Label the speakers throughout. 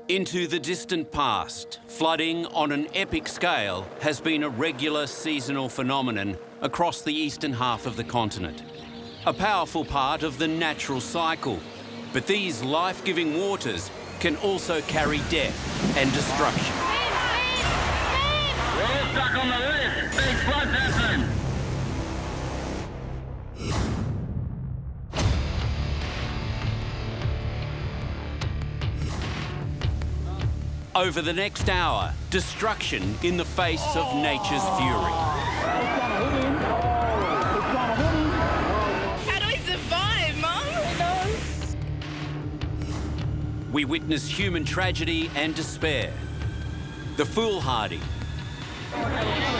Speaker 1: Into the distant past, flooding on an epic scale has been a regular seasonal phenomenon across the eastern half of the continent. A powerful part of the natural cycle. But these life-giving waters can also carry death and destruction.
Speaker 2: We're stuck on the list. Big floods happen.
Speaker 1: Over the next hour, destruction in the face of nature's fury.
Speaker 3: How do we survive, Mum?
Speaker 1: We witness human tragedy and despair. The foolhardy.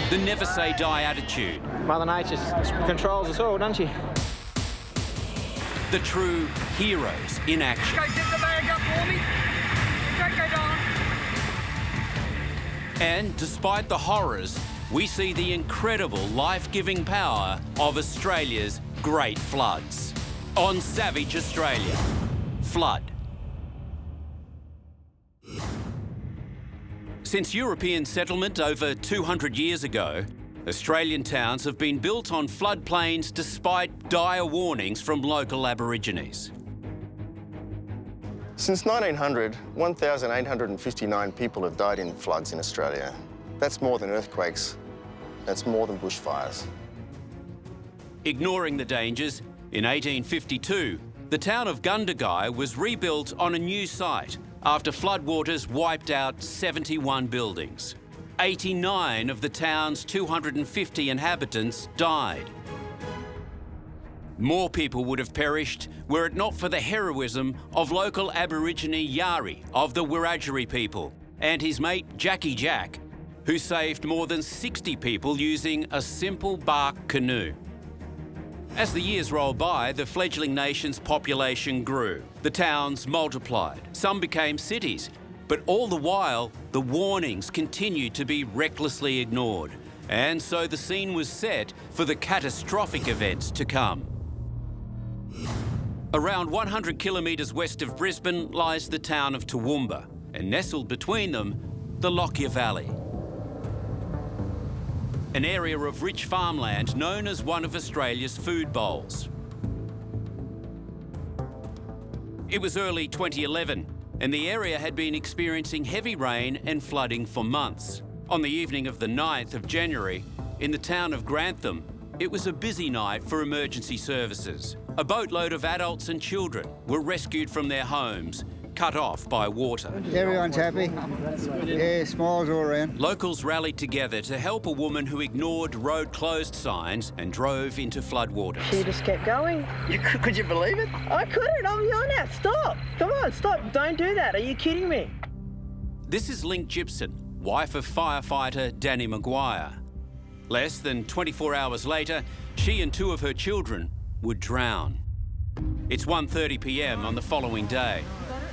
Speaker 1: The never say die attitude.
Speaker 4: Mother Nature controls us all, doesn't she?
Speaker 1: The true heroes in action.
Speaker 5: Go get the bag up for me. Go, Don.
Speaker 1: And despite the horrors, we see the incredible life-giving power of Australia's great floods. On Savage Australia, Flood. Since European settlement over 200 years ago, Australian towns have been built on floodplains despite dire warnings from local Aborigines.
Speaker 6: Since 1900, 1,859 people have died in floods in Australia. That's more than earthquakes. That's more than bushfires.
Speaker 1: Ignoring the dangers, in 1852, the town of Gundagai was rebuilt on a new site after floodwaters wiped out 71 buildings. 89 of the town's 250 inhabitants died. More people would have perished were it not for the heroism of local Aborigine Yari of the Wiradjuri people and his mate Jackie Jack, who saved more than 60 people using a simple bark canoe. As the years rolled by, the fledgling nation's population grew. The towns multiplied. Some became cities. But all the while, the warnings continued to be recklessly ignored. And so the scene was set for the catastrophic events to come. Around 100 kilometres west of Brisbane lies the town of Toowoomba, and nestled between them, the Lockyer Valley. An area of rich farmland known as one of Australia's food bowls. It was early 2011, and the area had been experiencing heavy rain and flooding for months. On the evening of the 9th of January, in the town of Grantham, it was a busy night for emergency services. A boatload of adults and children were rescued from their homes, cut off by water.
Speaker 7: Everyone's happy. Yeah, smiles all around.
Speaker 1: Locals rallied together to help a woman who ignored road closed signs and drove into floodwaters.
Speaker 8: She just kept going.
Speaker 4: Could you believe it?
Speaker 8: I couldn't. I'm yelling out, stop. Come on, stop. Don't do that. Are you kidding me?
Speaker 1: This is Link Gibson, wife of firefighter Danny Maguire. Less than 24 hours later, she and two of her children would drown. It's 1:30 p.m. on the following day.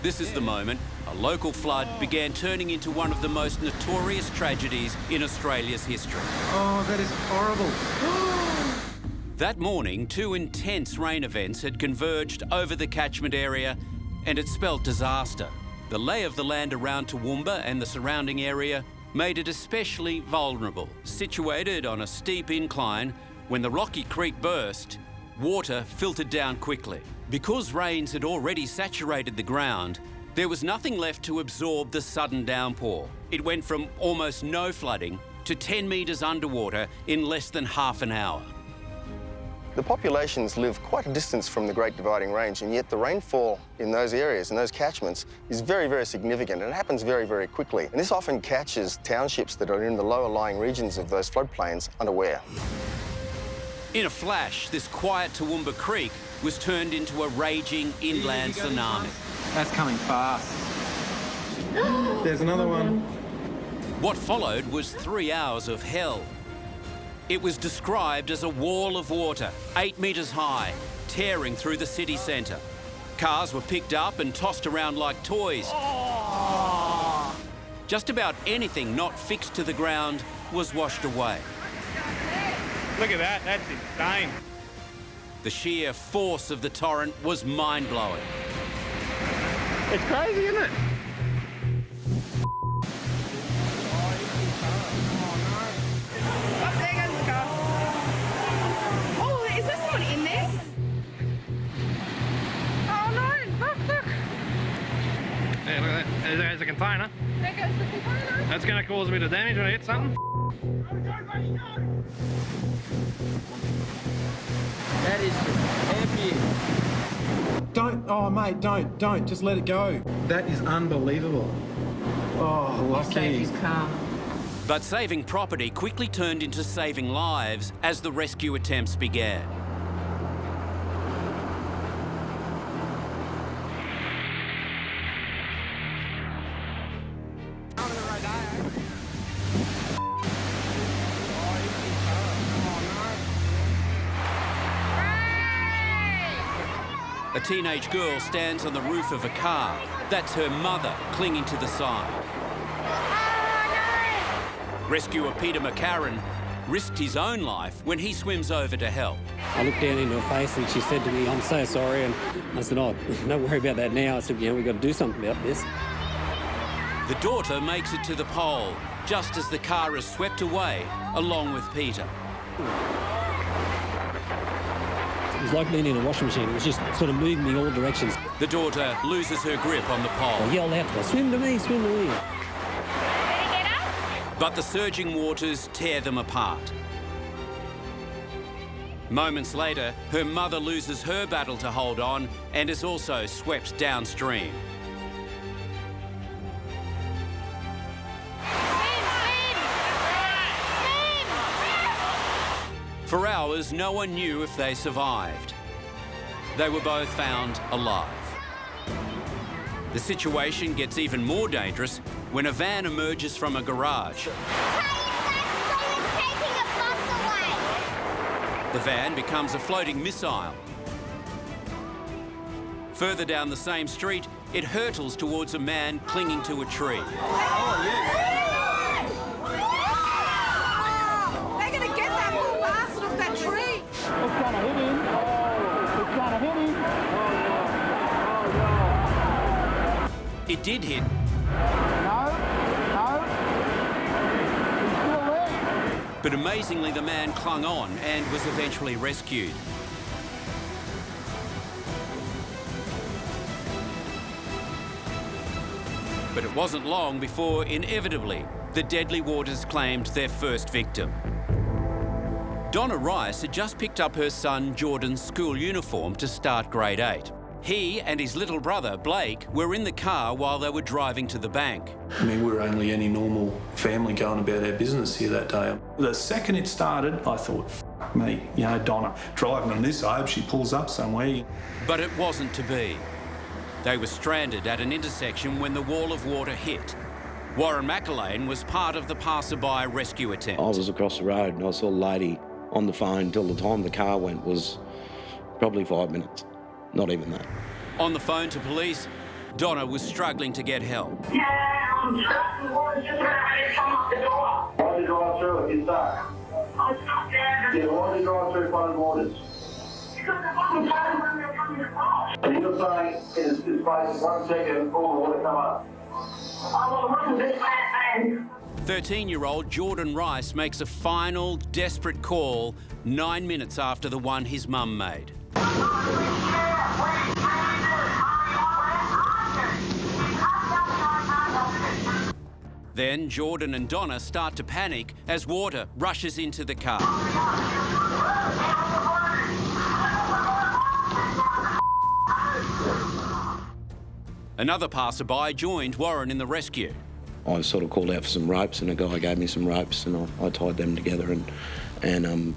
Speaker 1: This is the moment a local flood began turning into one of the most notorious tragedies in Australia's history.
Speaker 9: Oh, that is horrible.
Speaker 1: That morning, two intense rain events had converged over the catchment area and it spelt disaster. The lay of the land around Toowoomba and the surrounding area made it especially vulnerable. Situated on a steep incline, when the rocky creek burst, water filtered down quickly. Because rains had already saturated the ground, there was nothing left to absorb the sudden downpour. It went from almost no flooding to 10 metres underwater in less than half an hour.
Speaker 6: The populations live quite a distance from the Great Dividing Range, and yet the rainfall in those areas, in those catchments, is very, very significant, and it happens very, very quickly. And this often catches townships that are in the lower lying regions of those floodplains unaware.
Speaker 1: In a flash, this quiet Toowoomba Creek was turned into a raging inland tsunami.
Speaker 9: That's coming fast. There's another one.
Speaker 1: What followed was 3 hours of hell. It was described as a wall of water, 8 metres high, tearing through the city centre. Cars were picked up and tossed around like toys. Oh. Just about anything not fixed to the ground was washed away.
Speaker 10: Look at that, that's insane.
Speaker 1: The sheer force of the torrent was mind-blowing.
Speaker 9: It's crazy, isn't it?
Speaker 10: There's a container.
Speaker 5: There goes the container.
Speaker 10: That's going to cause a bit of damage when I hit something.
Speaker 4: That is heavy.
Speaker 9: Don't, oh mate, don't, just let it go. That is unbelievable. Oh, lucky.
Speaker 1: But saving property quickly turned into saving lives as the rescue attempts began. A teenage girl stands on the roof of a car. That's her mother clinging to the side. Rescuer Peter McCarran risked his own life when he swims over to help.
Speaker 11: I looked down into her face and she said to me, "I'm so sorry." And I said, "Oh, don't worry about that now." I said, "We've got to do something about this."
Speaker 1: The daughter makes it to the pole just as the car is swept away along with Peter.
Speaker 11: It was like being in a washing machine. It was just sort of moving me all directions.
Speaker 1: The daughter loses her grip on the pole.
Speaker 11: I yelled out to her, "Swim to me, swim to me."
Speaker 1: But the surging waters tear them apart. Moments later, her mother loses her battle to hold on and is also swept downstream. For hours, no one knew if they survived. They were both found alive. The situation gets even more dangerous when a van emerges from a garage. The van becomes a floating missile. Further down the same street, it hurtles towards a man clinging to a tree.
Speaker 5: They're going to get that little bastard off that tree.
Speaker 2: It's going to hit him. It's going to hit him.
Speaker 1: It did hit.
Speaker 2: No. He's still there.
Speaker 1: But amazingly, the man clung on and was eventually rescued. But it wasn't long before, inevitably, the deadly waters claimed their first victim. Donna Rice had just picked up her son Jordan's school uniform to start grade 8. He and his little brother, Blake, were in the car while they were driving to the bank.
Speaker 12: I mean, we were only any normal family going about our business here that day. The second it started, I thought, me, you know, Donna, driving on this, I hope she pulls up somewhere.
Speaker 1: But it wasn't to be. They were stranded at an intersection when the wall of water hit. Warren McElwain was part of the passerby rescue attempt.
Speaker 13: I was across the road and I saw a lady on the phone till the time the car went was probably 5 minutes. Not even that.
Speaker 1: On the phone to police, Donna was struggling to get help.
Speaker 2: Yeah, I'm stuck. The water's just ready to come up the door.
Speaker 14: Why did you drive through it? You're stuck.
Speaker 2: I'm stuck there.
Speaker 14: Yeah, why did you drive through Floodwaters?
Speaker 2: Because the fucking time when they're coming across.
Speaker 14: And you're saying in this place, 1 second, all the water come up.
Speaker 2: I will run this fast man.
Speaker 1: 13-year-old Jordan Rice makes a final, desperate call 9 minutes after the one his mum made. Then Jordan and Donna start to panic as water rushes into the car. Another passerby joined Warren in the rescue.
Speaker 13: I sort of called out for some ropes and a guy gave me some ropes and I tied them together and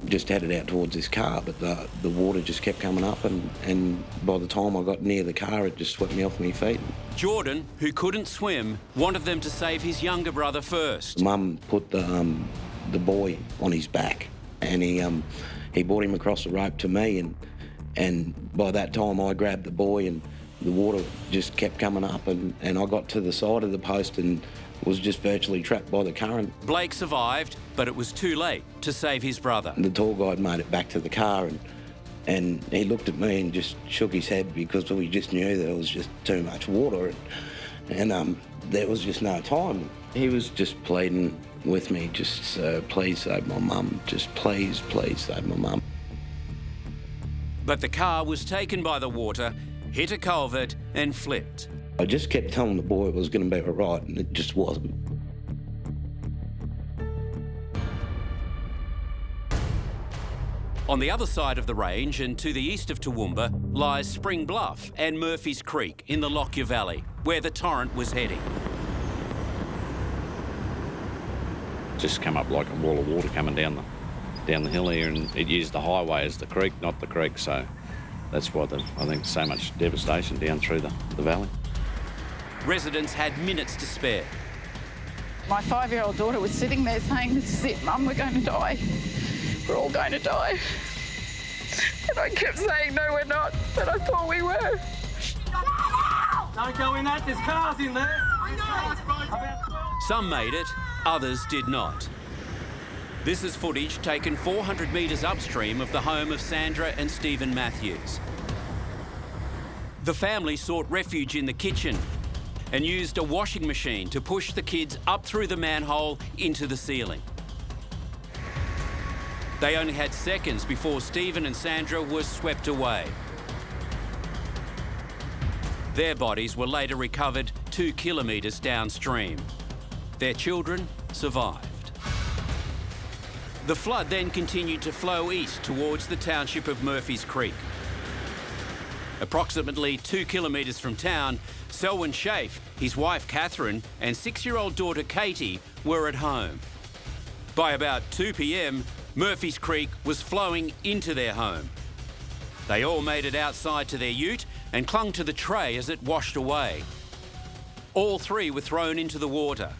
Speaker 13: just headed out towards this car, but the water just kept coming up and by the time I got near the car, it just swept me off my feet.
Speaker 1: Jordan, who couldn't swim, wanted them to save his younger brother first.
Speaker 13: Mum put the boy on his back and he brought him across the rope to me and by that time I grabbed the boy and the water just kept coming up and I got to the side of the post and was just virtually trapped by the current.
Speaker 1: Blake survived, but it was too late to save his brother.
Speaker 13: The tour guide made it back to the car and he looked at me and just shook his head because we just knew there was just too much water and there was just no time. He was just pleading with me, just please save my mum, just please save my mum.
Speaker 1: But the car was taken by the water, hit a culvert and flipped.
Speaker 13: I just kept telling the boy it was going to be all right, and it just wasn't.
Speaker 1: On the other side of the range and to the east of Toowoomba lies Spring Bluff and Murphy's Creek in the Lockyer Valley, where the torrent was heading.
Speaker 15: Just come up like a wall of water coming down the hill here, and it used the highway as the creek, not the creek, so that's why I think so much devastation down through the valley.
Speaker 1: Residents had minutes to spare.
Speaker 3: My 5-year-old daughter was sitting there saying, "This is it, Mum, we're going to die. We're all going to die." And I kept saying, "No, we're not," but I thought we were.
Speaker 10: Don't go in that, there's cars in there.
Speaker 1: Some made it, others did not. This is footage taken 400 metres upstream of the home of Sandra and Stephen Matthews. The family sought refuge in the kitchen and used a washing machine to push the kids up through the manhole into the ceiling. They only had seconds before Stephen and Sandra were swept away. Their bodies were later recovered 2 kilometres downstream. Their children survived. The flood then continued to flow east towards the township of Murphy's Creek. Approximately 2 kilometres from town, Selwyn Schaaf, his wife Catherine and 6-year-old daughter Katie were at home. By about 2 p.m, Murphy's Creek was flowing into their home. They all made it outside to their ute and clung to the tray as it washed away. All 3 were thrown into the water.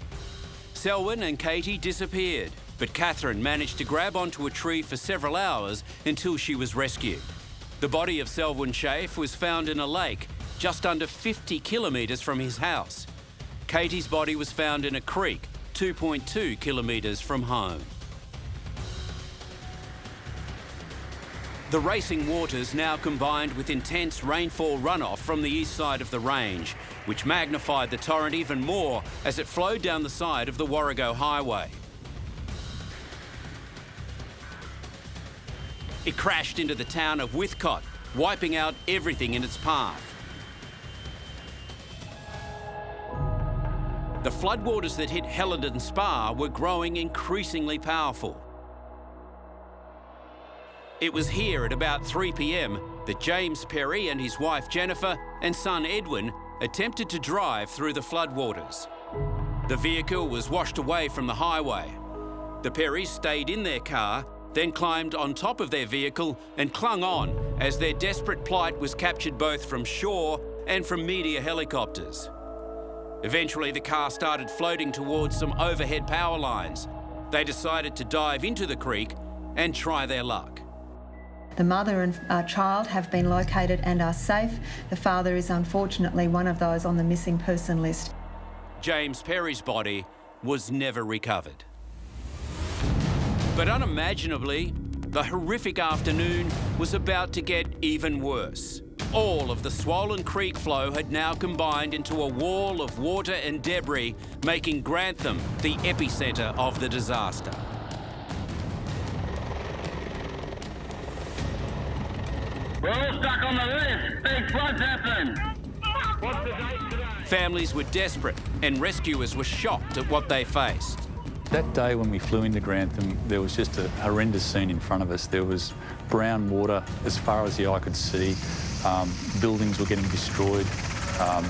Speaker 1: Selwyn and Katie disappeared, but Catherine managed to grab onto a tree for several hours until she was rescued. The body of Selwyn Schaaf was found in a lake just under 50 kilometres from his house. Katie's body was found in a creek 2.2 kilometres from home. The racing waters now combined with intense rainfall runoff from the east side of the range, which magnified the torrent even more as it flowed down the side of the Warrego Highway. It crashed into the town of Withcott, wiping out everything in its path. The floodwaters that hit Helidon Spa were growing increasingly powerful. It was here at about 3 p.m. that James Perry and his wife Jennifer and son Edwin attempted to drive through the floodwaters. The vehicle was washed away from the highway. The Perrys stayed in their car, then climbed on top of their vehicle and clung on as their desperate plight was captured both from shore and from media helicopters. Eventually, the car started floating towards some overhead power lines. They decided to dive into the creek and try their luck.
Speaker 16: The mother and child have been located and are safe. The father is unfortunately one of those on the missing person list.
Speaker 1: James Perry's body was never recovered. But unimaginably, the horrific afternoon was about to get even worse. All of the swollen creek flow had now combined into a wall of water and debris, making Grantham the epicentre of the disaster.
Speaker 14: We're all stuck on the roof. Big flood's happened. What's the date today?
Speaker 1: Families were desperate and rescuers were shocked at what they faced.
Speaker 17: That day when we flew into Grantham, there was just a horrendous scene in front of us. There was brown water as far as the eye could see. Buildings were getting destroyed.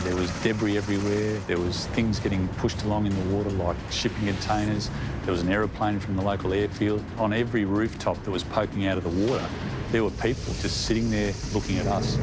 Speaker 17: There was debris everywhere. There was things getting pushed along in the water like shipping containers. There was an aeroplane from the local airfield. On every rooftop that was poking out of the water, there were people just sitting there looking at us.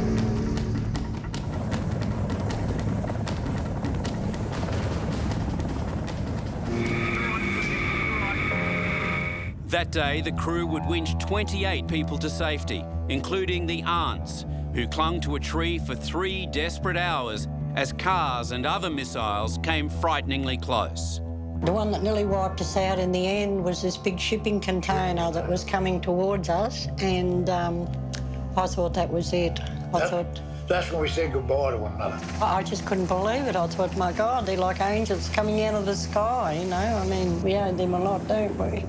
Speaker 1: That day, the crew would winch 28 people to safety, including the aunts, who clung to a tree for 3 desperate hours as cars and other missiles came frighteningly close.
Speaker 18: The one that nearly wiped us out in the end was this big shipping container that was coming towards us, and I thought that was it.
Speaker 19: That's when we said goodbye to one another.
Speaker 18: I just couldn't believe it. I thought, my God, they're like angels coming out of the sky, you know? I mean, we owe them a lot, don't we?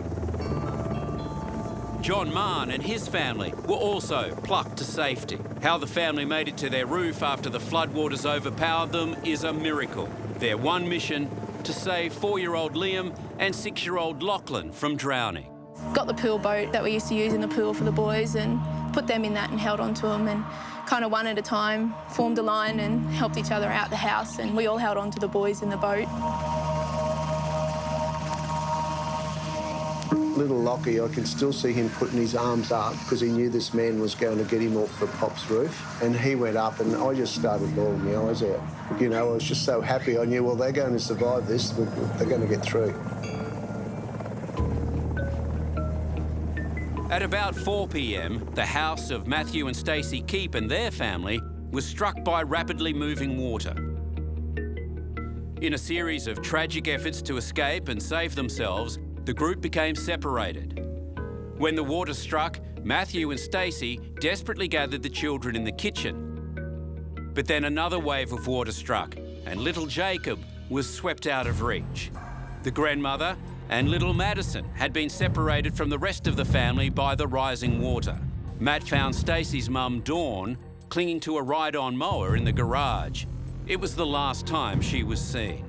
Speaker 1: John Mann and his family were also plucked to safety. How the family made it to their roof after the floodwaters overpowered them is a miracle. Their one mission, to save 4-year-old Liam and 6-year-old Lachlan from drowning.
Speaker 20: Got the pool boat that we used to use in the pool for the boys and put them in that and held onto them, and kind of one at a time formed a line and helped each other out the house, and we all held on to the boys in the boat.
Speaker 21: Little Lockie, I can still see him putting his arms up because he knew this man was going to get him off the Pop's roof. And he went up and I just started bawling my eyes out. You know, I was just so happy. I knew, well, they're going to survive this. They're going to get through.
Speaker 1: At about 4 p.m, the house of Matthew and Stacey Keep and their family was struck by rapidly moving water. In a series of tragic efforts to escape and save themselves, the group became separated. When the water struck, Matthew and Stacey desperately gathered the children in the kitchen. But then another wave of water struck and little Jacob was swept out of reach. The grandmother and little Madison had been separated from the rest of the family by the rising water. Matt found Stacey's mum, Dawn, clinging to a ride-on mower in the garage. It was the last time she was seen.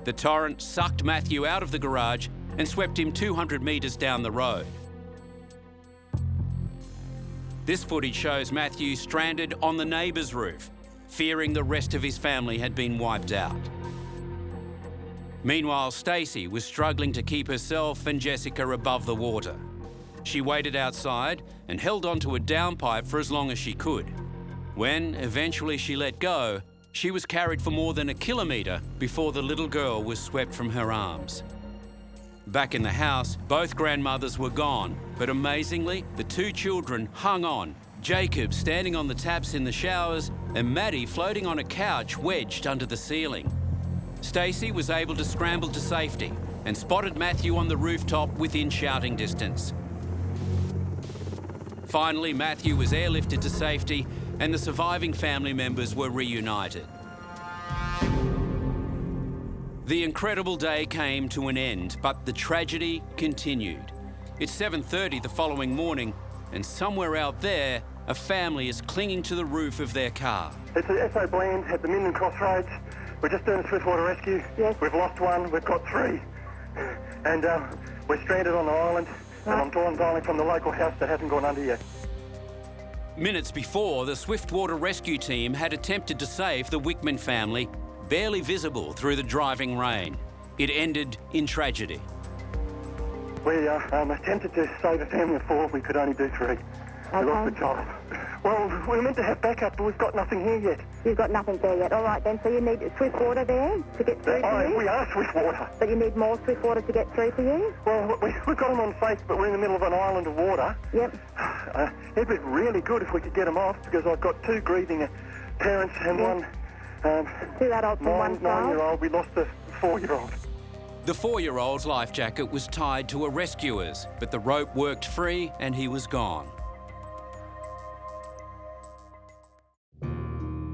Speaker 1: The torrent sucked Matthew out of the garage and swept him 200 metres down the road. This footage shows Matthew stranded on the neighbour's roof, fearing the rest of his family had been wiped out. Meanwhile, Stacey was struggling to keep herself and Jessica above the water. She waited outside and held onto a downpipe for as long as she could. When eventually she let go, she was carried for more than a kilometre before the little girl was swept from her arms. Back in the house, both grandmothers were gone, but amazingly, the 2 children hung on. Jacob standing on the taps in the showers and Maddie floating on a couch wedged under the ceiling. Stacey was able to scramble to safety and spotted Matthew on the rooftop within shouting distance. Finally, Matthew was airlifted to safety and the surviving family members were reunited. The incredible day came to an end, but the tragedy continued. It's 7:30 the following morning, and somewhere out there, a family is clinging to the roof of their car.
Speaker 22: It's the SO Bland at the Minden Crossroads. We're just doing a swiftwater rescue. Yes. We've lost one, we've got 3. And we're stranded on the island, and I'm dialing from the local house that hasn't gone under yet.
Speaker 1: Minutes before, the swiftwater rescue team had attempted to save the Wickman family, barely visible through the driving rain. It ended in tragedy.
Speaker 22: We attempted to save a family of 4, we could only do 3. We lost the child. Well, we were meant to have backup, but we've got nothing here yet.
Speaker 23: You've got nothing there yet. All right, then. So you need swift water there to get through to you?
Speaker 22: We are swift water.
Speaker 23: But you need more swift water to get through to you?
Speaker 22: Well, we've got them on safe, but we're in the middle of an island of water.
Speaker 23: Yep.
Speaker 22: It'd be really good if we could get them off, because I've got 2 grieving parents and one...
Speaker 23: 2 adults and 1 child.
Speaker 22: 9-year-old. We lost the 4-year-old.
Speaker 1: The 4-year-old's life jacket was tied to a rescuer's, but the rope worked free and he was gone.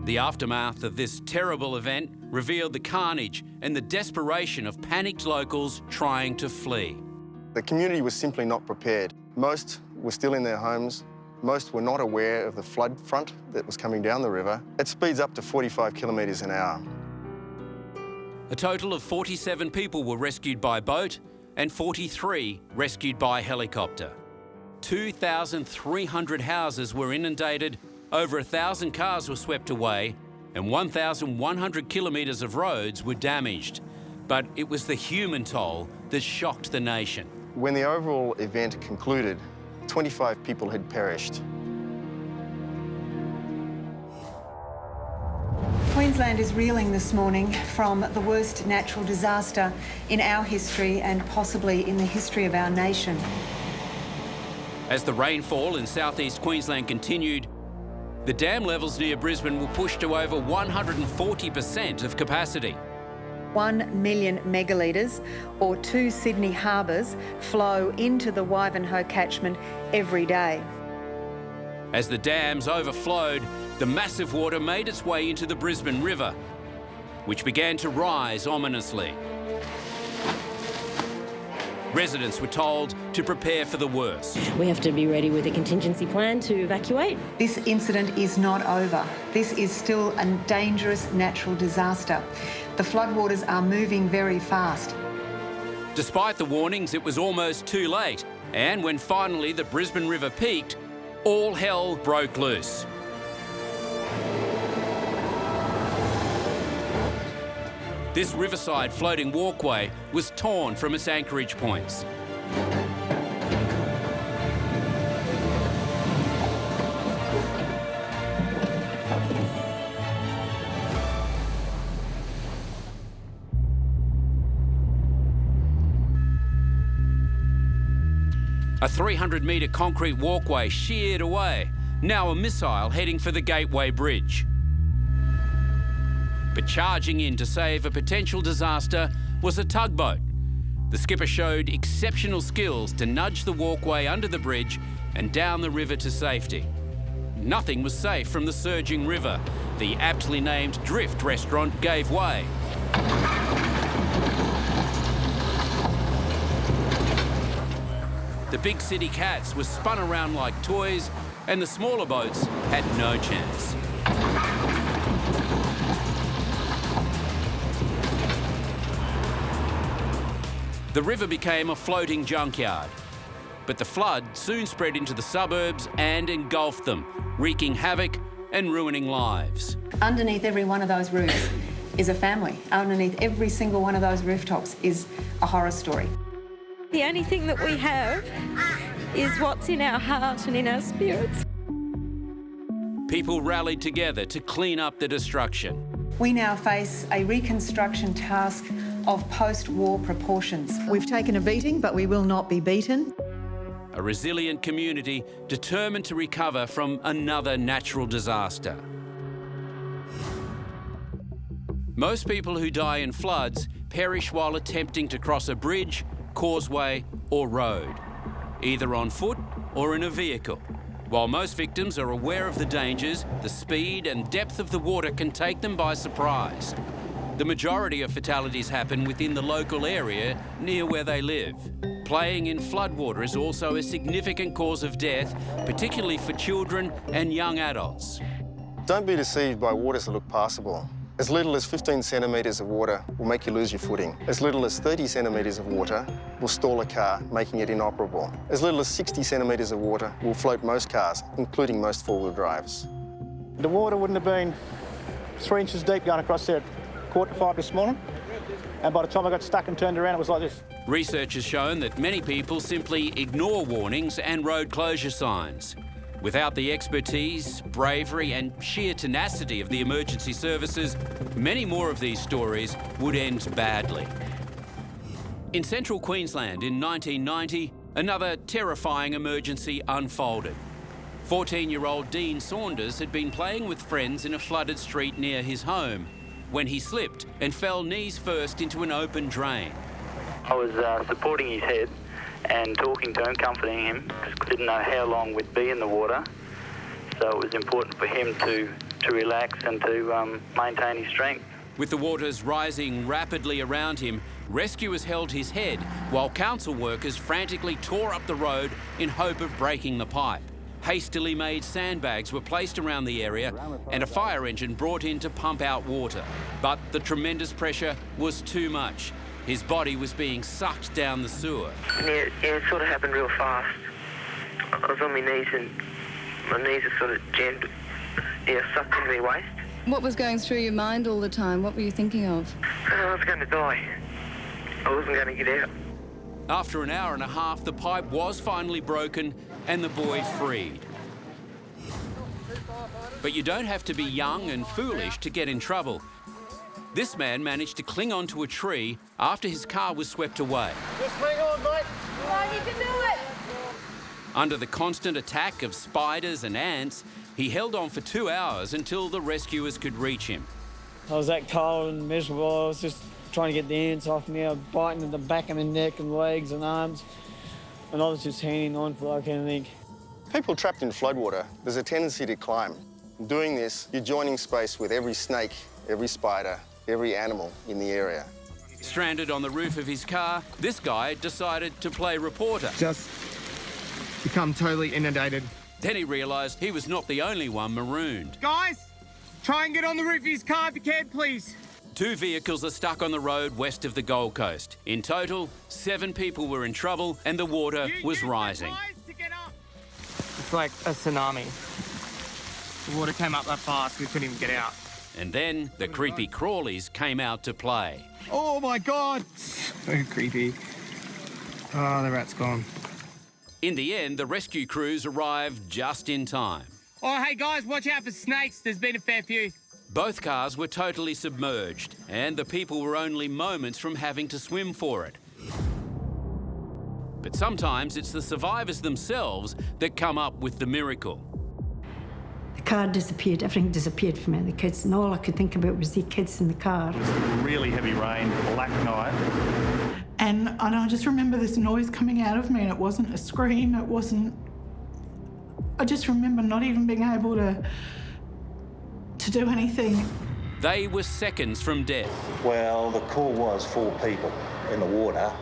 Speaker 1: The aftermath of this terrible event revealed the carnage and the desperation of panicked locals trying to flee.
Speaker 6: The community was simply not prepared. Most were still in their homes. Most were not aware of the flood front that was coming down the river. It speeds up to 45 kilometres an hour.
Speaker 1: A total of 47 people were rescued by boat and 43 rescued by helicopter. 2,300 houses were inundated, over 1,000 cars were swept away, and 1,100 kilometres of roads were damaged. But it was the human toll that shocked the nation.
Speaker 6: When the overall event concluded, 25 people had perished.
Speaker 16: Queensland is reeling this morning from the worst natural disaster in our history and possibly in the history of our nation.
Speaker 1: As the rainfall in southeast Queensland continued, the dam levels near Brisbane were pushed to over 140% of capacity.
Speaker 16: 1 million megalitres, or 2 Sydney harbours, flow into the Wivenhoe catchment every day.
Speaker 1: As the dams overflowed, the massive water made its way into the Brisbane River, which began to rise ominously. Residents were told to prepare for the worst.
Speaker 4: We have to be ready with a contingency plan to evacuate.
Speaker 16: This incident is not over. This is still a dangerous natural disaster. The floodwaters are moving very fast.
Speaker 1: Despite the warnings, it was almost too late. And when finally the Brisbane River peaked, all hell broke loose. This riverside floating walkway was torn from its anchorage points. A 300-metre concrete walkway sheared away, now a missile heading for the Gateway Bridge. But charging in to save a potential disaster was a tugboat. The skipper showed exceptional skills to nudge the walkway under the bridge and down the river to safety. Nothing was safe from the surging river. The aptly named Drift restaurant gave way. The big city cats were spun around like toys, and the smaller boats had no chance. The river became a floating junkyard, but the flood soon spread into the suburbs and engulfed them, wreaking havoc and ruining lives.
Speaker 16: Underneath every one of those roofs is a family. Underneath every single one of those rooftops is a horror story.
Speaker 4: The only thing that we have is what's in our heart and in our spirits.
Speaker 1: People rallied together to clean up the destruction.
Speaker 16: We now face a reconstruction task of post-war proportions. We've taken a beating, but we will not be beaten.
Speaker 1: A resilient community determined to recover from another natural disaster. Most people who die in floods perish while attempting to cross a bridge, causeway or road, either on foot or in a vehicle. While most victims are aware of the dangers, the speed and depth of the water can take them by surprise. The majority of fatalities happen within the local area near where they live. Playing in floodwater is also a significant cause of death, particularly for children and young adults.
Speaker 6: Don't be deceived by waters that look passable. As little as 15 centimetres of water will make you lose your footing. As little as 30 centimetres of water will stall a car, making it inoperable. As little as 60 centimetres of water will float most cars, including most four-wheel drives.
Speaker 10: The water wouldn't have been 3 inches deep going across there at 4:45 this morning. And by the time I got stuck and turned around, it was like this.
Speaker 1: Research has shown that many people simply ignore warnings and road closure signs. Without the expertise, bravery and sheer tenacity of the emergency services, many more of these stories would end badly. In central Queensland in 1990, another terrifying emergency unfolded. 14-year-old Dean Saunders had been playing with friends in a flooded street near his home when he slipped and fell knees first into an open drain.
Speaker 7: I was supporting his head and talking to him, comforting him, because didn't know how long we'd be in the water. So it was important for him to relax and to maintain his strength.
Speaker 1: With the waters rising rapidly around him, rescuers held his head while council workers frantically tore up the road in hope of breaking the pipe. Hastily made sandbags were placed around the area and a fire engine brought in to pump out water. But the tremendous pressure was too much. His body was being sucked down the sewer.
Speaker 8: Yeah, it sort of happened real fast. I was on my knees and my knees are sort of jammed, sucked into my waist.
Speaker 24: What was going through your mind all the time? What were you thinking of?
Speaker 8: I was going to die. I wasn't going to get out.
Speaker 1: After an hour and a half, the pipe was finally broken and the boy freed. But you don't have to be young and foolish to get in trouble. This man managed to cling onto a tree after his car was swept away.
Speaker 10: Just hang on, mate.
Speaker 5: Come on, you can do it.
Speaker 1: Under the constant attack of spiders and ants, he held on for 2 hours until the rescuers could reach him.
Speaker 10: I was that cold and miserable. I was just trying to get the ants off me. I was biting at the back of my neck and legs and arms. And I was just hanging on for like anything.
Speaker 6: People trapped in floodwater, there's a tendency to climb. Doing this, you're joining space with every snake, every spider, every animal in the area.
Speaker 1: Stranded on the roof of his car, this guy decided to play reporter.
Speaker 2: Just become totally inundated.
Speaker 1: Then he realised he was not the only one marooned.
Speaker 2: Guys, try and get on the roof of his car if you can, please.
Speaker 1: 2 vehicles are stuck on the road west of the Gold Coast. In total, 7 people were in trouble and the water was rising.
Speaker 2: It's like a tsunami. The water came up that fast, we couldn't even get out.
Speaker 1: And then the creepy crawlies came out to play.
Speaker 2: Oh my God! So creepy. Oh, the rat's gone.
Speaker 1: In the end, the rescue crews arrived just in time.
Speaker 2: Oh, hey guys, watch out for snakes. There's been a fair few.
Speaker 1: Both cars were totally submerged, and the people were only moments from having to swim for it. But sometimes it's the survivors themselves that come up with the miracle.
Speaker 9: The car disappeared, everything disappeared from me, the kids, and all I could think about was the kids in the car.
Speaker 11: It was really heavy rain, black night.
Speaker 3: And I just remember this noise coming out of me, and it wasn't a scream, it wasn't... I just remember not even being able to do anything.
Speaker 1: They were seconds from death.
Speaker 12: Well, the call was 4 people in the water.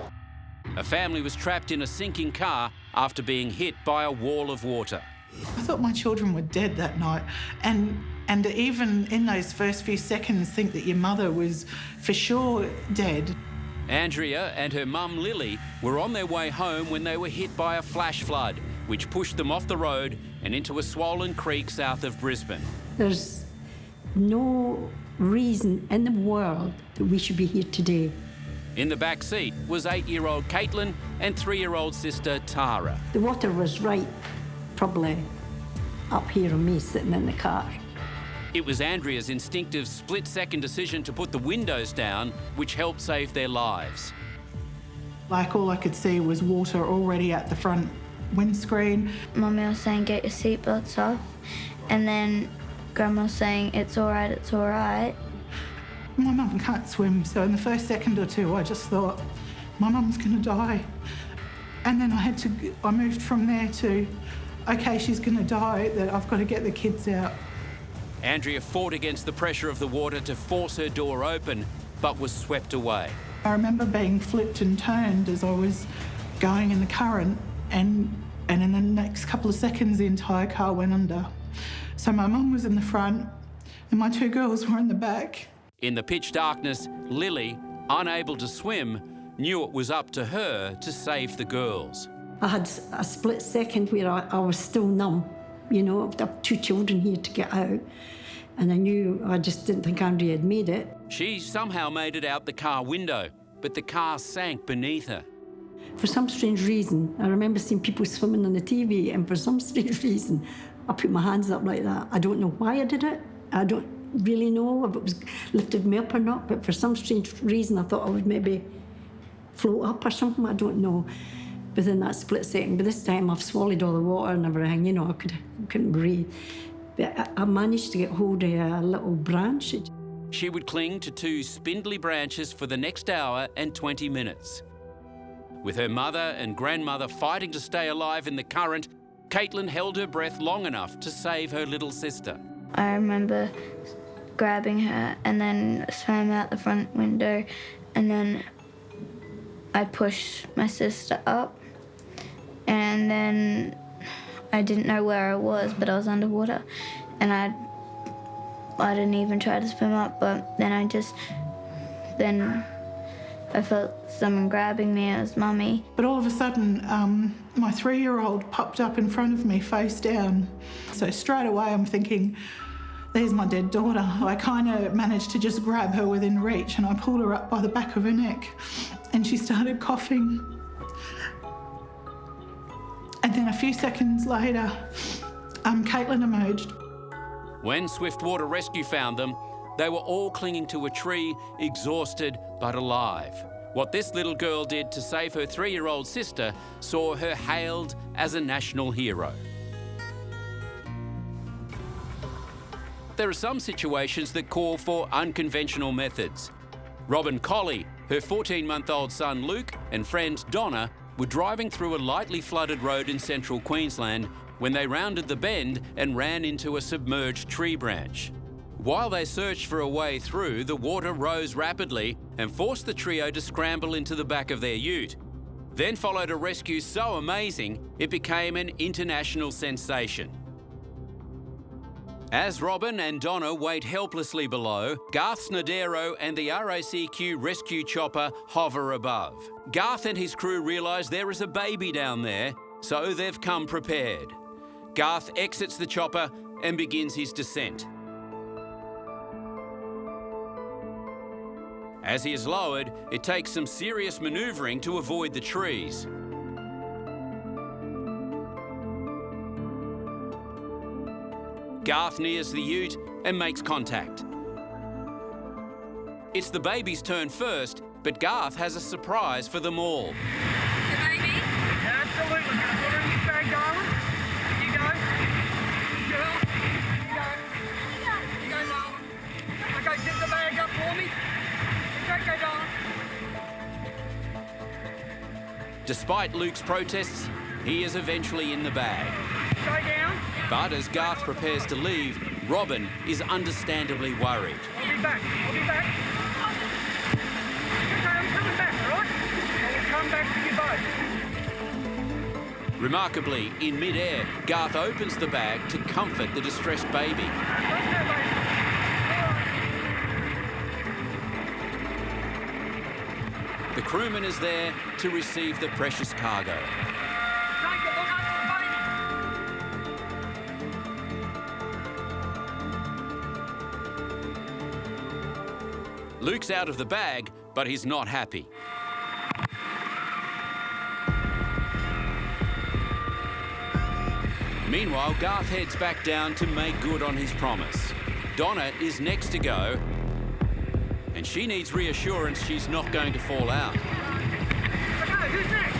Speaker 1: A family was trapped in a sinking car after being hit by a wall of water.
Speaker 3: I thought my children were dead that night, and even in those first few seconds think that your mother was for sure dead.
Speaker 1: Andrea and her mum Lily were on their way home when they were hit by a flash flood, which pushed them off the road and into a swollen creek south of Brisbane.
Speaker 9: There's no reason in the world that we should be here today.
Speaker 1: In the back seat was 8-year-old Caitlin and 3-year-old sister Tara.
Speaker 9: The water was right, probably up here on me sitting in the car.
Speaker 1: It was Andrea's instinctive split-second decision to put the windows down which helped save their lives.
Speaker 3: Like, all I could see was water already at the front windscreen.
Speaker 25: Mummy was saying, get your seatbelts off, and then Grandma was saying, it's all right, it's all right.
Speaker 3: My mum can't swim, so in the first second or two, I just thought, my mum's gonna die. And then I moved from there to, okay, she's gonna die, that I've got to get the kids out.
Speaker 1: Andrea fought against the pressure of the water to force her door open, but was swept away.
Speaker 3: I remember being flipped and turned as I was going in the current, and in the next couple of seconds, the entire car went under. So my mum was in the front, and my 2 girls were in the back.
Speaker 1: In the pitch darkness, Lily, unable to swim, knew it was up to her to save the girls.
Speaker 9: I had a split second where I was still numb. You know, I've got 2 children here to get out, and I just didn't think Andrea had made it.
Speaker 1: She somehow made it out the car window, but the car sank beneath her.
Speaker 9: For some strange reason, I remember seeing people swimming on the TV, and for some strange reason, I put my hands up like that. I don't know why I did it. I don't really know if it was lifted me up or not, but for some strange reason, I thought I would maybe float up or something. I don't know. Within that split second, but this time I've swallowed all the water and everything, you know, I couldn't breathe. But I managed to get hold of a little branch.
Speaker 1: She would cling to 2 spindly branches for the next hour and 20 minutes. With her mother and grandmother fighting to stay alive in the current, Caitlin held her breath long enough to save her little sister.
Speaker 25: I remember grabbing her and then swam out the front window, and then I pushed my sister up, and then I didn't know where I was, but I was underwater, and I didn't even try to swim up, but then I felt someone grabbing me as Mummy.
Speaker 3: But all of a sudden, my 3-year-old popped up in front of me, face down. So straight away I'm thinking, there's my dead daughter. I kind of managed to just grab her within reach, and I pulled her up by the back of her neck, and she started coughing. And then a few seconds later, Caitlin emerged.
Speaker 1: When Swiftwater Rescue found them, they were all clinging to a tree, exhausted but alive. What this little girl did to save her 3-year-old sister saw her hailed as a national hero. There are some situations that call for unconventional methods. Robin Colley, her 14-month-old son Luke, and friend Donna were driving through a lightly flooded road in central Queensland when they rounded the bend and ran into a submerged tree branch. While they searched for a way through, the water rose rapidly and forced the trio to scramble into the back of their ute. Then followed a rescue so amazing, it became an international sensation. As Robin and Donna wait helplessly below, Garth's Nadero and the RACQ rescue chopper hover above. Garth and his crew realise there is a baby down there, so they've come prepared. Garth exits the chopper and begins his descent. As he is lowered, it takes some serious manoeuvring to avoid the trees. Garth nears the ute and makes contact. It's the baby's turn first, but Garth has a surprise for them all.
Speaker 5: The baby? Absolutely. Can I put her in this bag, darling? You go. Girl. You go, darling. Okay, zip the bag up for me. Okay, darling.
Speaker 1: Despite Luke's protests, he is eventually in the bag.
Speaker 5: Go down.
Speaker 1: But as Garth prepares to leave, Robin is understandably worried.
Speaker 5: I'll be back. I'll be back. Okay, I'm coming back, all right? I will come back to you both.
Speaker 1: Remarkably, in mid-air, Garth opens the bag to comfort the distressed baby. The crewman is there to receive the precious cargo. Luke's out of the bag, but he's not happy. Meanwhile, Garth heads back down to make good on his promise. Donna is next to go, and she needs reassurance she's not going to fall out.
Speaker 5: Okay, who's next?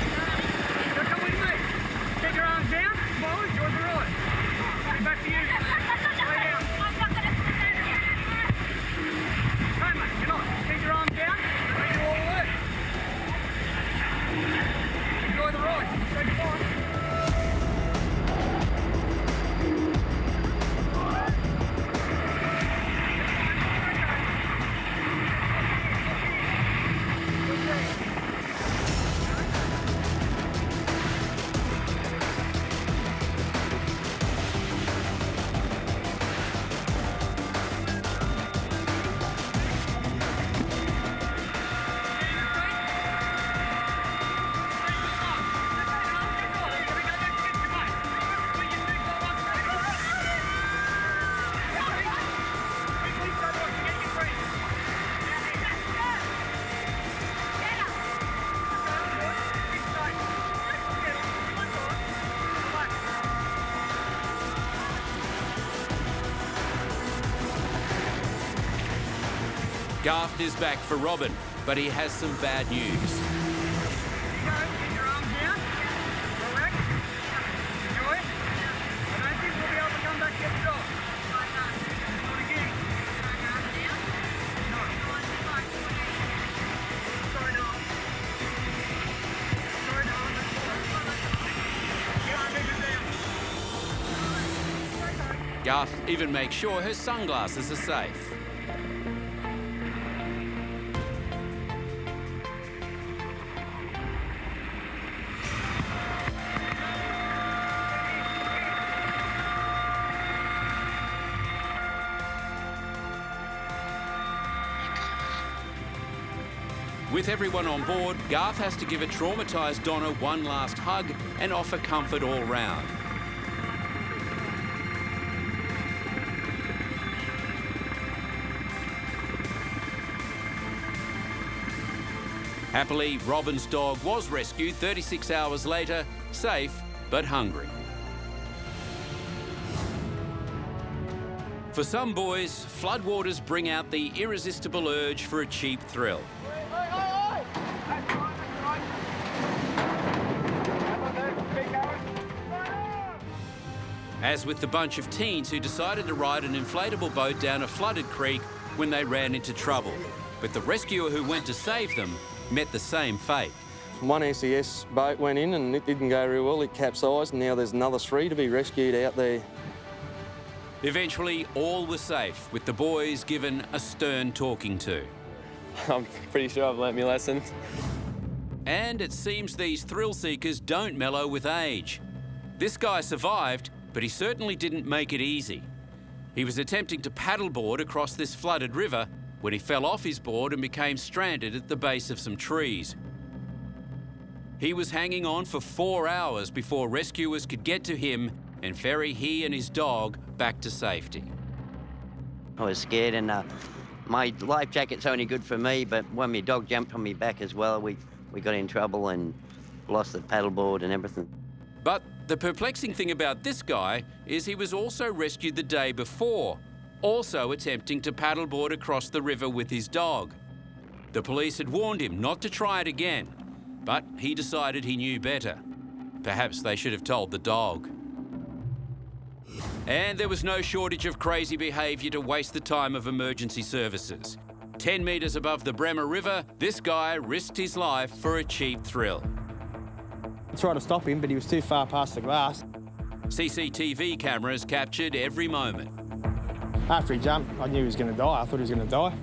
Speaker 5: You'll come with me. Take your arms down, forward, towards the right. Back to you. Lay down. Come on, come on. Take your arms down. Take you all the way. Enjoy the ride. Say goodbye.
Speaker 1: Garth is back for Robin, but he has some bad news.
Speaker 5: Get your arms down. Relax. Enjoy it. I don't think we'll be able to come back yet at all. Not again. No. Sorry, no. Sorry, no. Get her down.
Speaker 1: Garth even makes sure her sunglasses are safe. With everyone on board, Garth has to give a traumatised Donna one last hug and offer comfort all round. Happily, Robin's dog was rescued 36 hours later, safe but hungry. For some boys, floodwaters bring out the irresistible urge for a cheap thrill. As with the bunch of teens who decided to ride an inflatable boat down a flooded creek when they ran into trouble. But the rescuer who went to save them met the same fate.
Speaker 13: One SES boat went in and it didn't go real well, it capsized, and now there's another 3 to be rescued out there.
Speaker 1: Eventually, all were safe, with the boys given a stern talking to.
Speaker 14: I'm pretty sure I've learnt my lessons.
Speaker 1: And it seems these thrill-seekers don't mellow with age. This guy survived, but he certainly didn't make it easy. He was attempting to paddleboard across this flooded river when he fell off his board and became stranded at the base of some trees. He was hanging on for 4 hours before rescuers could get to him and ferry he and his dog back to safety.
Speaker 15: I was scared, and my life jacket's only good for me, but when my dog jumped on me back as well, we got in trouble and lost the paddleboard and everything.
Speaker 1: But the perplexing thing about this guy is he was also rescued the day before, also attempting to paddleboard across the river with his dog. The police had warned him not to try it again, but he decided he knew better. Perhaps they should have told the dog. And there was no shortage of crazy behaviour to waste the time of emergency services. 10 metres above the Bremer River, this guy risked his life for a cheap thrill.
Speaker 10: I tried to stop him, but he was too far past the glass.
Speaker 1: CCTV cameras captured every moment.
Speaker 10: After he jumped, I knew he was going to die. I thought he was going to die.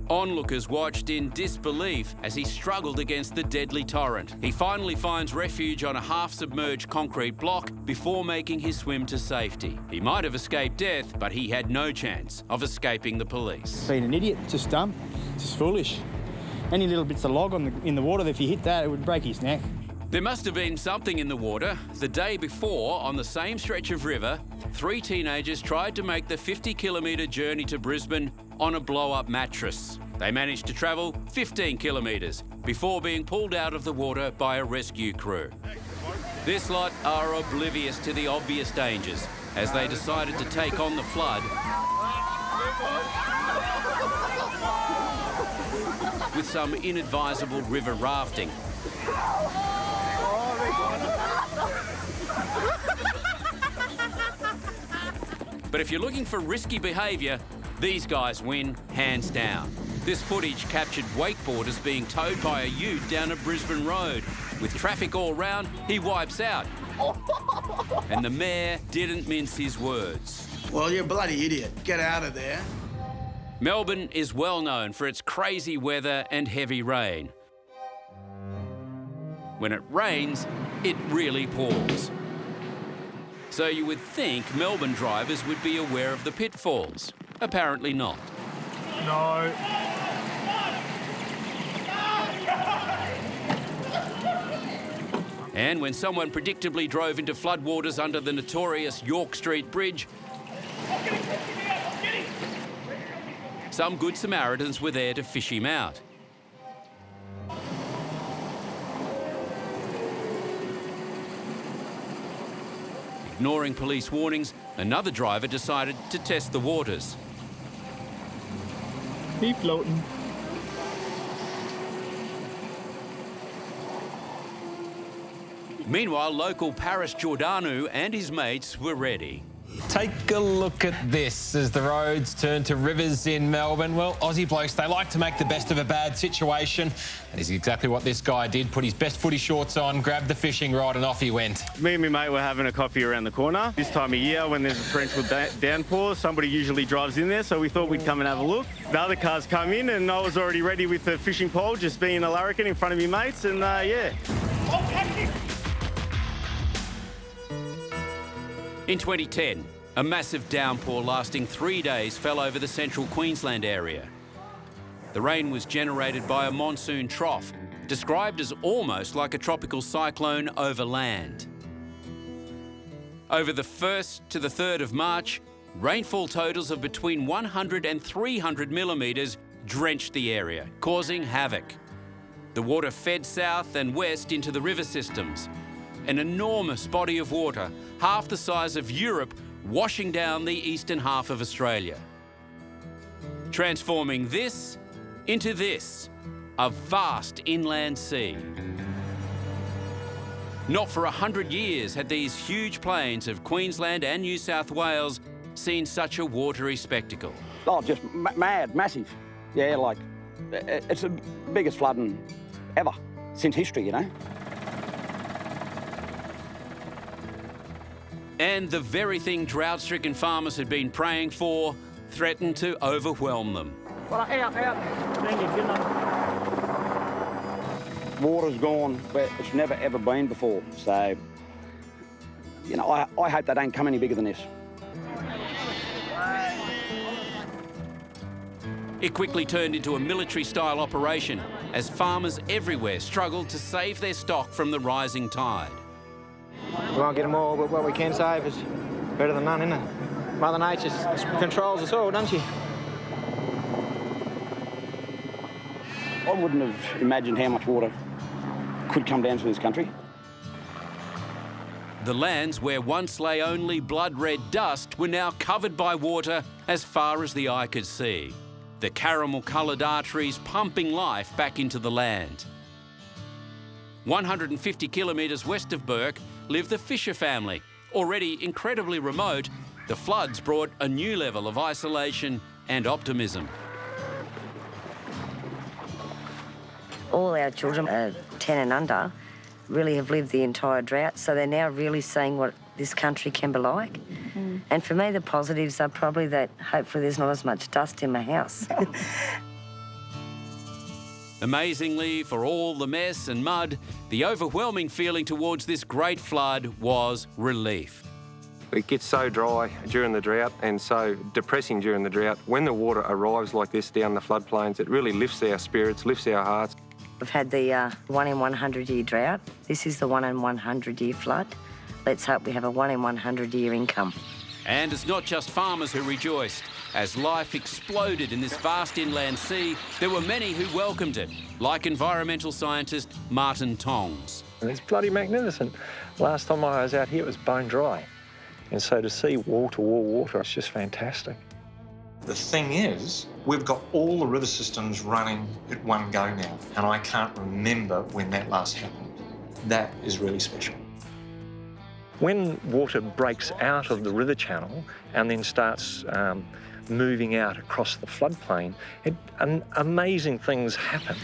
Speaker 1: Onlookers watched in disbelief as he struggled against the deadly torrent. He finally finds refuge on a half-submerged concrete block before making his swim to safety. He might have escaped death, but he had no chance of escaping the police.
Speaker 10: Being an idiot, just dumb, just foolish. Any little bits of log in the water, if he hit that, it would break his neck.
Speaker 1: There must have been something in the water. The day before, on the same stretch of river, 3 teenagers tried to make the 50-kilometre journey to Brisbane on a blow-up mattress. They managed to travel 15 kilometres before being pulled out of the water by a rescue crew. This lot are oblivious to the obvious dangers as they decided to take on the flood with some inadvisable river rafting. But if you're looking for risky behaviour, these guys win hands down. This footage captured wakeboarders being towed by a ute down a Brisbane road. With traffic all round, he wipes out. And the mayor didn't mince his words.
Speaker 17: Well, you're a bloody idiot. Get out of there.
Speaker 1: Melbourne is well known for its crazy weather and heavy rain. When it rains, it really pours. So you would think Melbourne drivers would be aware of the pitfalls. Apparently not.
Speaker 10: No.
Speaker 1: And when someone predictably drove into floodwaters under the notorious York Street Bridge, some good Samaritans were there to fish him out. Ignoring police warnings, another driver decided to test the waters.
Speaker 10: Keep floating.
Speaker 1: Meanwhile, local Paris Giordano and his mates were ready.
Speaker 18: Take a look at this as the roads turn to rivers in Melbourne. Well, Aussie blokes, they like to make the best of a bad situation. And it's exactly what this guy did. Put his best footy shorts on, grabbed the fishing rod and off he went.
Speaker 19: Me and my mate were having a coffee around the corner. This time of year when there's a torrential downpour, somebody usually drives in there, so we thought we'd come and have a look. The other cars come in and I was already ready with the fishing pole, just being a larrikin in front of my mates, and yeah.
Speaker 1: In 2010, a massive downpour lasting 3 days fell over the central Queensland area. The rain was generated by a monsoon trough, described as almost like a tropical cyclone over land. Over the 1st to the 3rd of March, rainfall totals of between 100 and 300 millimetres drenched the area, causing havoc. The water fed south and west into the river systems. An enormous body of water, half the size of Europe, washing down the eastern half of Australia. Transforming this into this, a vast inland sea. Not for 100 years had these huge plains of Queensland and New South Wales seen such a watery spectacle.
Speaker 26: Oh, just mad, massive. Yeah, like, it's the biggest flooding ever, since history, you know.
Speaker 1: And the very thing drought-stricken farmers had been praying for threatened to overwhelm them.
Speaker 26: Well, out. Thank you, good enough. Water's gone where it's never ever been before. So, you know, I hope they don't come any bigger than this.
Speaker 1: It quickly turned into a military-style operation as farmers everywhere struggled to save their stock from the rising tide.
Speaker 4: We won't get them all, but what we can save is better than none, isn't it? Mother Nature controls us all, doesn't she?
Speaker 26: I wouldn't have imagined how much water could come down to this country.
Speaker 1: The lands where once lay only blood-red dust were now covered by water as far as the eye could see. The caramel-coloured arteries pumping life back into the land. 150 kilometres west of Bourke lived the Fisher family. Already incredibly remote, the floods brought a new level of isolation and optimism.
Speaker 16: All our children, 10 and under, really have lived the entire drought, so they're now really seeing what this country can be like. And for me, the positives are probably that hopefully there's not as much dust in my house.
Speaker 1: Amazingly, for all the mess and mud, the overwhelming feeling towards this great flood was relief.
Speaker 20: It gets so dry during the drought and so depressing during the drought. When the water arrives like this down the floodplains, it really lifts our spirits, lifts our hearts.
Speaker 16: We've had the 1 in 100 year drought. This is the 1 in 100 year flood. Let's hope we have a 1 in 100 year income.
Speaker 1: And it's not just farmers who rejoiced. As life exploded in this vast inland sea, there were many who welcomed it, like environmental scientist Martin Tongs.
Speaker 21: It's bloody magnificent. Last time I was out here, it was bone dry. And so to see wall-to-wall water, it's just fantastic.
Speaker 12: The thing is, we've got all the river systems running at one go now, and I can't remember when that last happened. That is really special.
Speaker 21: When water breaks out of the river channel and then starts moving out across the floodplain, amazing things happen.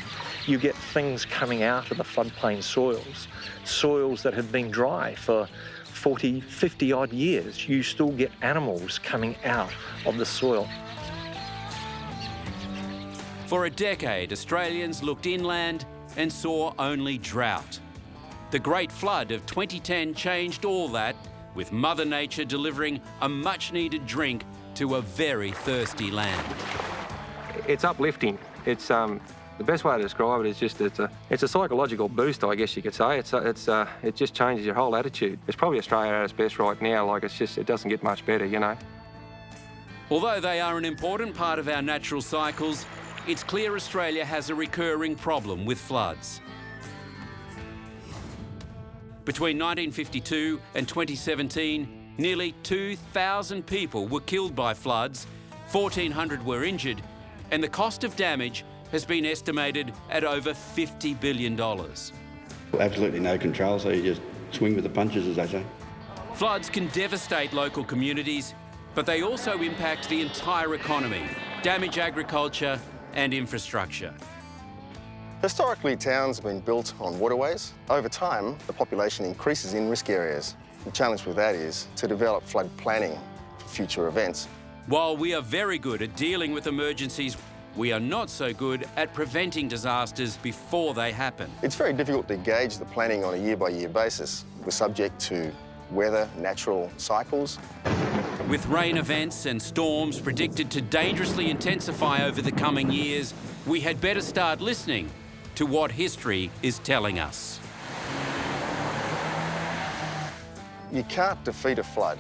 Speaker 21: You get things coming out of the floodplain soils that have been dry for 40, 50 odd years. You still get animals coming out of the soil.
Speaker 1: For a decade, Australians looked inland and saw only drought. The Great Flood of 2010 changed all that, with Mother Nature delivering a much-needed drink to a very thirsty land.
Speaker 20: It's uplifting. It's the best way to describe it is just it's a psychological boost, I guess you could say. It just changes your whole attitude. It's probably Australia at its best right now. Like it doesn't get much better, you know.
Speaker 1: Although they are an important part of our natural cycles, it's clear Australia has a recurring problem with floods. Between 1952 and 2017, nearly 2,000 people were killed by floods, 1,400 were injured, and the cost of damage has been estimated at over $50 billion.
Speaker 22: Absolutely no control, so you just swing with the punches, as they say.
Speaker 1: Floods can devastate local communities, but they also impact the entire economy, damage agriculture and infrastructure.
Speaker 6: Historically, towns have been built on waterways. Over time, the population increases in risk areas. The challenge with that is to develop flood planning for future events.
Speaker 1: While we are very good at dealing with emergencies, we are not so good at preventing disasters before they happen.
Speaker 6: It's very difficult to gauge the planning on a year-by-year basis. We're subject to weather, natural cycles.
Speaker 1: With rain events and storms predicted to dangerously intensify over the coming years, we had better start listening to what history is telling us.
Speaker 6: You can't defeat a flood,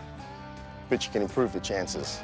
Speaker 6: but you can improve the chances.